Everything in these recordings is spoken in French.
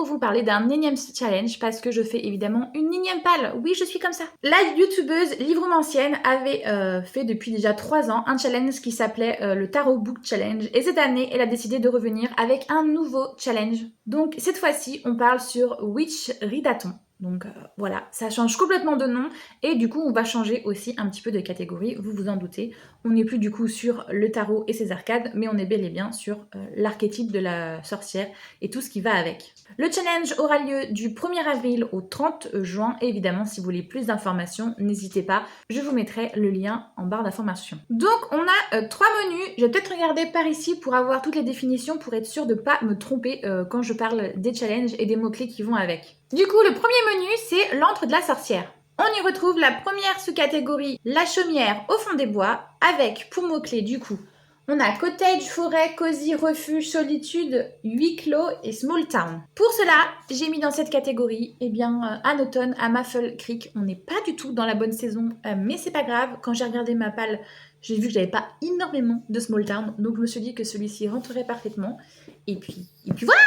pour vous parler d'un énième challenge parce que je fais évidemment une énième palle. Oui, je suis comme ça. La youtubeuse livromancienne avait fait depuis déjà 3 ans un challenge qui s'appelait le Tarot Book Challenge. Et cette année, elle a décidé de revenir avec un nouveau challenge. Donc cette fois-ci, on parle sur Witch Ridathon. Donc voilà, ça change complètement de nom et du coup on va changer aussi un petit peu de catégorie, vous vous en doutez. On n'est plus du coup sur le tarot et ses arcades, mais on est bel et bien sur l'archétype de la sorcière et tout ce qui va avec. Le challenge aura lieu du 1er avril au 30 juin et évidemment si vous voulez plus d'informations, n'hésitez pas, je vous mettrai le lien en barre d'informations. Donc on a 3 menus, je vais peut-être regarder par ici pour avoir toutes les définitions pour être sûre de ne pas me tromper quand je parle des challenges et des mots-clés qui vont avec. Du coup, le premier menu, c'est l'antre de la sorcière. On y retrouve la première sous-catégorie, la chaumière au fond des bois, avec pour mots-clés du coup, on a cottage, forêt, cosy, refuge, solitude, huis clos et small town. Pour cela, j'ai mis dans cette catégorie, un automne à Maffle Creek. On n'est pas du tout dans la bonne saison, mais c'est pas grave. Quand j'ai regardé ma palle, j'ai vu que j'avais pas énormément de small town, donc je me suis dit que celui-ci rentrerait parfaitement. Et puis voilà.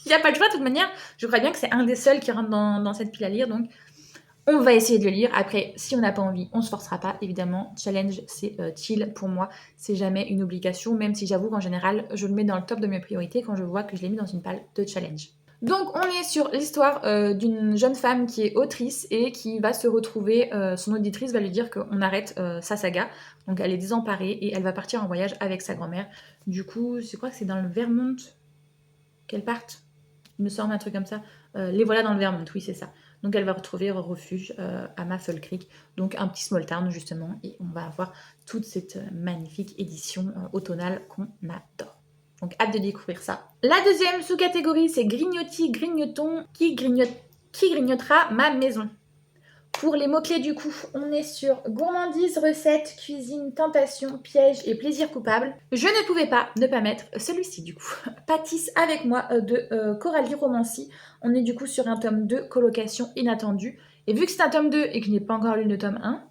Il n'y a pas de choix de toute manière. Je crois bien que c'est un des seuls qui rentre dans cette pile à lire, donc on va essayer de le lire. Après, si on n'a pas envie, on ne se forcera pas, évidemment. Challenge, c'est chill pour moi. C'est jamais une obligation, même si j'avoue qu'en général, je le mets dans le top de mes priorités quand je vois que je l'ai mis dans une palle de challenge. Donc, on est sur l'histoire d'une jeune femme qui est autrice et qui va se retrouver, son auditrice va lui dire qu'on arrête sa saga. Donc, elle est désemparée et elle va partir en voyage avec sa grand-mère. Du coup, je crois que c'est dans le Vermont qu'elle parte. Il me semble un truc comme ça. Les voilà dans le Vermont, oui, c'est ça. Donc elle va retrouver un refuge à Maffle Creek, donc un petit small town justement, et on va avoir toute cette magnifique édition automnale qu'on adore. Donc hâte de découvrir ça. La deuxième sous-catégorie, c'est grignotis, grignoton, qui grignotera ma maison. Pour les mots-clés du coup, on est sur gourmandise, recette, cuisine, tentation, piège et plaisir coupable. Je ne pouvais pas ne pas mettre celui-ci du coup. Pâtisse avec moi de Coralie Romancy. On est du coup sur un tome 2, colocation inattendue. Et vu que c'est un tome 2 et que je n'ai pas encore lu le tome 1,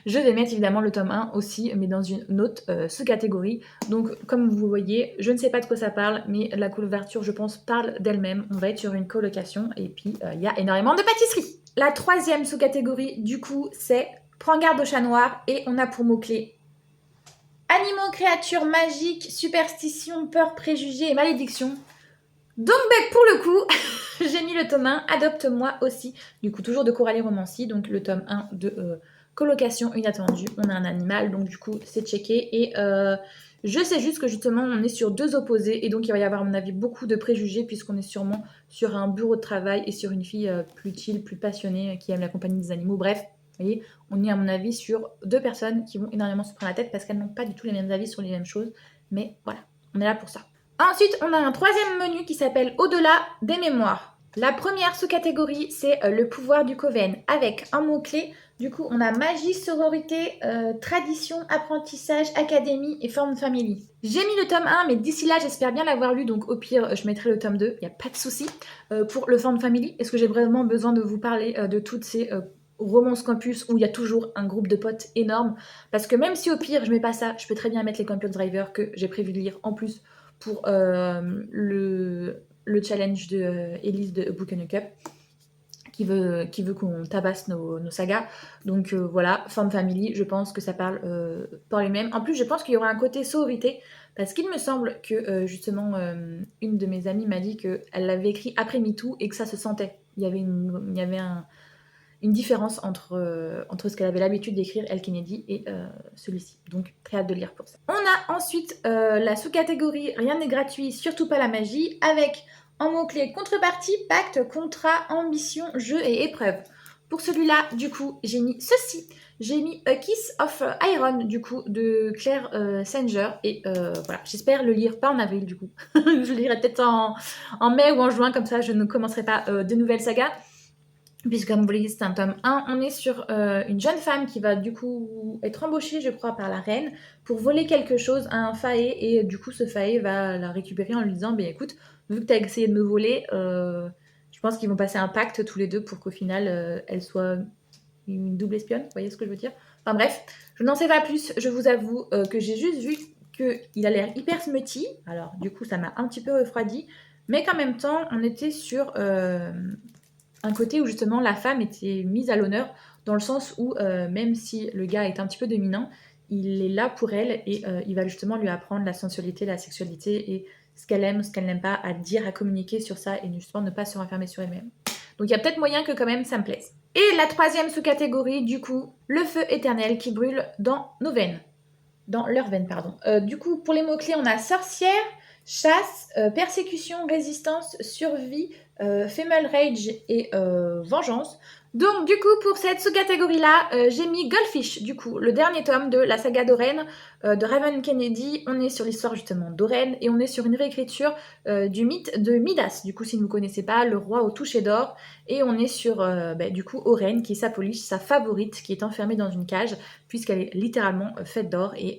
je vais mettre évidemment le tome 1 aussi, mais dans une autre sous-catégorie. Donc, comme vous voyez, je ne sais pas de quoi ça parle, mais la couverture, je pense, parle d'elle-même. On va être sur une colocation et puis il y a énormément de pâtisserie. La troisième sous-catégorie, du coup, c'est Prends garde au chat noir et on a pour mots-clés animaux, créatures magiques, superstitions, peurs, préjugés et malédictions. Donc, pour le coup, j'ai mis le tome 1, Adopte-moi aussi, du coup, toujours de Coralie Romancy, donc le tome 1 de colocation inattendue. On a un animal, donc du coup, c'est checké. Et je sais juste que justement, on est sur deux opposés, et donc il va y avoir, à mon avis, beaucoup de préjugés, puisqu'on est sûrement sur un bureau de travail et sur une fille plus chill, plus passionnée, qui aime la compagnie des animaux. Bref, vous voyez, on est, à mon avis, sur deux personnes qui vont énormément se prendre la tête, parce qu'elles n'ont pas du tout les mêmes avis sur les mêmes choses. Mais voilà, on est là pour ça. Ensuite, on a un troisième menu qui s'appelle Au-delà des mémoires. La première sous-catégorie, c'est le pouvoir du Coven avec un mot-clé. Du coup, on a magie, sororité, tradition, apprentissage, académie et forme family. J'ai mis le tome 1, mais d'ici là, j'espère bien l'avoir lu. Donc au pire, je mettrai le tome 2, il n'y a pas de souci. Pour le forme family, est-ce que j'ai vraiment besoin de vous parler de toutes ces romances campus où il y a toujours un groupe de potes énorme? Parce que même si au pire, je mets pas ça, je peux très bien mettre les Campus Driver que j'ai prévu de lire en plus pour le challenge de Elise de Book and a Cup qui veut qu'on tabasse nos sagas. Donc voilà, Forme Family, je pense que ça parle par lui-même. En plus, je pense qu'il y aura un côté sororité, parce qu'il me semble que justement, une de mes amies m'a dit qu'elle l'avait écrit après MeToo et que ça se sentait. Il y avait une différence entre ce qu'elle avait l'habitude d'écrire, Elle Kennedy, et celui-ci. Donc, très hâte de lire pour ça. On a ensuite la sous-catégorie Rien n'est gratuit, surtout pas la magie, avec en mots-clés contrepartie, pacte, contrat, ambition, jeu et épreuve. Pour celui-là, du coup, j'ai mis ceci. J'ai mis A Kiss of Iron, du coup, de Claire Sanger. Et voilà, j'espère le lire, pas en avril, du coup. Je le lirai peut-être en mai ou en juin, comme ça je ne commencerai pas de nouvelles sagas. Puisque comme vous voyez, c'est un tome 1, on est sur une jeune femme qui va du coup être embauchée, je crois, par la reine pour voler quelque chose à un faé, et du coup ce faé va la récupérer en lui disant écoute, vu que tu as essayé de me voler, je pense qu'ils vont passer un pacte tous les deux pour qu'au final elle soit une double espionne, vous voyez ce que je veux dire? Enfin bref, je n'en sais pas plus, je vous avoue que j'ai juste vu qu'il a l'air hyper smutty, alors du coup ça m'a un petit peu refroidi. mais qu'en même temps, on était sur un côté où justement la femme était mise à l'honneur, dans le sens où même si le gars est un petit peu dominant, il est là pour elle et il va justement lui apprendre la sensualité, la sexualité et ce qu'elle aime, ce qu'elle n'aime pas, à dire, à communiquer sur ça et justement ne pas se renfermer sur elle-même. Donc il y a peut-être moyen que quand même ça me plaise. Et la troisième sous-catégorie, du coup, le feu éternel qui brûle dans nos veines. Dans leurs veines, pardon. Du coup, pour les mots-clés, on a sorcière, chasse, persécution, résistance, survie, female rage et vengeance. Donc, du coup, pour cette sous-catégorie-là, j'ai mis Goldfish, du coup, le dernier tome de la saga d'Oren, de Raven Kennedy. On est sur l'histoire justement d'Oren et on est sur une réécriture du mythe de Midas. Du coup, si vous ne connaissez pas, le roi au toucher d'or. Et on est sur, du coup, Oren, qui est sa police, sa favorite, qui est enfermée dans une cage, puisqu'elle est littéralement faite d'or. Et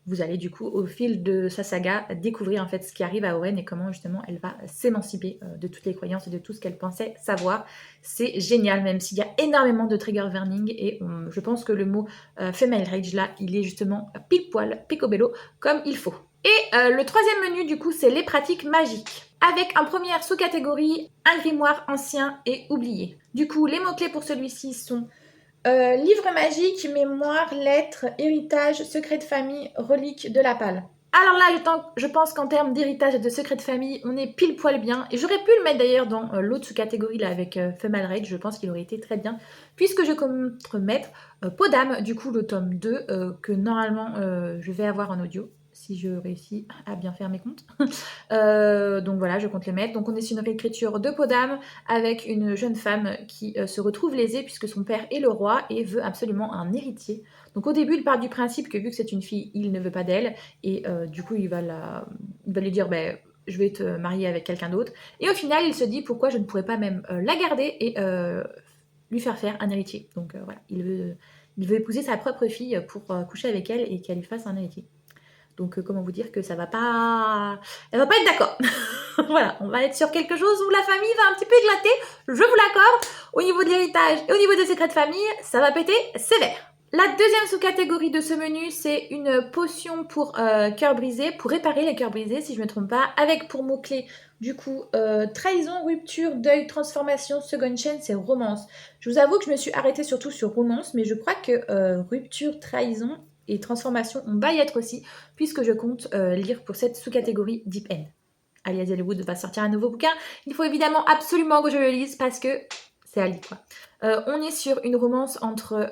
vous allez, du coup, au fil de sa saga, découvrir en fait ce qui arrive à Oren et comment justement elle va s'émanciper de toutes les croyances et de tout ce qu'elle pensait savoir. C'est génial, même s'il y a énormément de trigger warning. Et je pense que le mot female rage, là, il est justement pile poil, picobello, comme il faut. Et le troisième menu, du coup, c'est les pratiques magiques. Avec en première sous-catégorie, un grimoire ancien et oublié. Du coup, les mots-clés pour celui-ci sont livre magique, mémoire, lettres, héritage, secret de famille, relique de la palle. Alors là, je pense qu'en termes d'héritage et de secret de famille, on est pile poil bien. Et j'aurais pu le mettre d'ailleurs dans l'autre sous-catégorie là avec Female Rage, je pense qu'il aurait été très bien. Puisque je compte mettre Peau d'âme, du coup le tome 2, que normalement je vais avoir en audio, si je réussis à bien faire mes comptes. Donc voilà, je compte les mettre. Donc on est sur une réécriture de Peau d'âme avec une jeune femme qui se retrouve lésée puisque son père est le roi et veut absolument un héritier. Donc au début, il part du principe que vu que c'est une fille, il ne veut pas d'elle et du coup il va lui dire je vais te marier avec quelqu'un d'autre. Et au final, il se dit pourquoi je ne pourrais pas même la garder et lui faire un héritier. Donc voilà, il veut épouser sa propre fille pour coucher avec elle et qu'elle lui fasse un héritier. Donc comment vous dire que ça va pas... Elle va pas être d'accord. Voilà, on va être sur quelque chose où la famille va un petit peu éclater, je vous l'accorde. Au niveau de l'héritage et au niveau des secrets de famille, ça va péter sévère. La deuxième sous-catégorie de ce menu, c'est une potion pour cœur brisé, pour réparer les cœurs brisés, si je ne me trompe pas, avec pour mots-clés, du coup, trahison, rupture, deuil, transformation, second chain, c'est romance. Je vous avoue que je me suis arrêtée surtout sur romance, mais je crois que rupture, trahison et transformation, on va y être aussi, puisque je compte lire pour cette sous-catégorie Deep End. Alias Hollywood va sortir un nouveau bouquin. Il faut évidemment absolument que je le lise parce que c'est Ali, quoi. On est sur une romance entre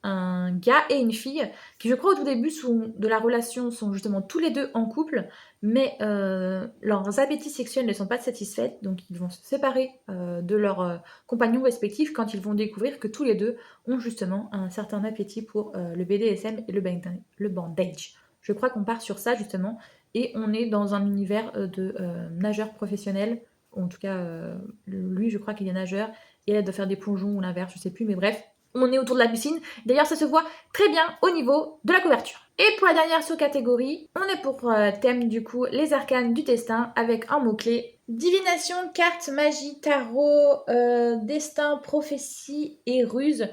un gars et une fille qui, je crois, au tout début de la relation sont justement tous les deux en couple, mais leurs appétits sexuels ne sont pas satisfaits, donc ils vont se séparer de leurs compagnons respectifs quand ils vont découvrir que tous les deux ont justement un certain appétit pour le BDSM et le bandage. Je crois qu'on part sur ça justement, et on est dans un univers de nageurs professionnels. En tout cas, lui, je crois qu'il est nageur, et elle doit faire des plongeons ou l'inverse, je sais plus, mais bref, on est autour de la piscine. D'ailleurs, ça se voit très bien au niveau de la couverture. Et pour la dernière sous-catégorie, on est pour thème du coup les arcanes du destin avec un mot-clé divination, carte, magie, tarot, destin, prophétie et ruse.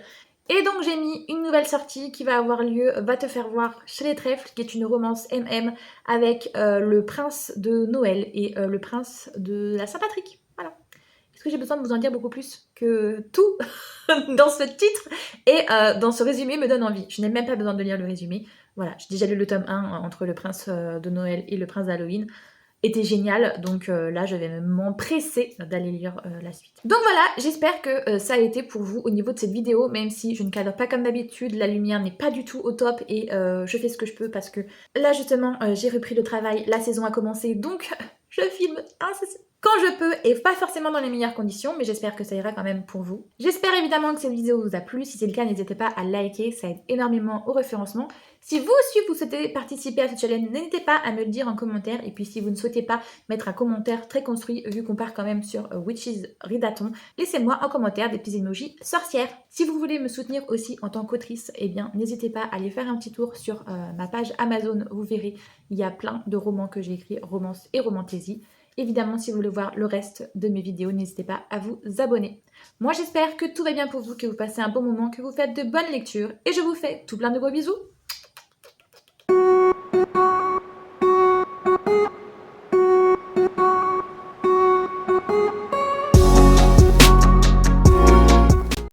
Et donc j'ai mis une nouvelle sortie qui va avoir lieu, va te faire voir chez les trèfles, qui est une romance MM avec le prince de Noël et le prince de la Saint-Patrick. Voilà. Est-ce que j'ai besoin de vous en dire beaucoup plus que tout dans ce titre et dans ce résumé me donne envie. Je n'ai même pas besoin de lire le résumé. Voilà, j'ai déjà lu le tome 1 entre le prince de Noël et le prince d'Halloween. Était génial, donc là je vais m'empresser d'aller lire la suite. Donc voilà, j'espère que ça a été pour vous au niveau de cette vidéo, même si je ne cadre pas comme d'habitude, la lumière n'est pas du tout au top et je fais ce que je peux parce que là justement j'ai repris le travail, la saison a commencé, donc je filme quand je peux et pas forcément dans les meilleures conditions, mais j'espère que ça ira quand même pour vous. J'espère évidemment que cette vidéo vous a plu, si c'est le cas n'hésitez pas à liker, ça aide énormément au référencement. Si vous aussi vous souhaitez participer à ce challenge, n'hésitez pas à me le dire en commentaire, et puis si vous ne souhaitez pas mettre un commentaire très construit vu qu'on part quand même sur Witches Ridaton, laissez-moi en commentaire des petits emojis sorcières. Si vous voulez me soutenir aussi en tant qu'autrice, eh bien n'hésitez pas à aller faire un petit tour sur ma page Amazon, vous verrez, il y a plein de romans que j'ai écrits, romance et romantaisie. Évidemment, si vous voulez voir le reste de mes vidéos, n'hésitez pas à vous abonner. Moi, j'espère que tout va bien pour vous, que vous passez un bon moment, que vous faites de bonnes lectures, et je vous fais tout plein de gros bisous.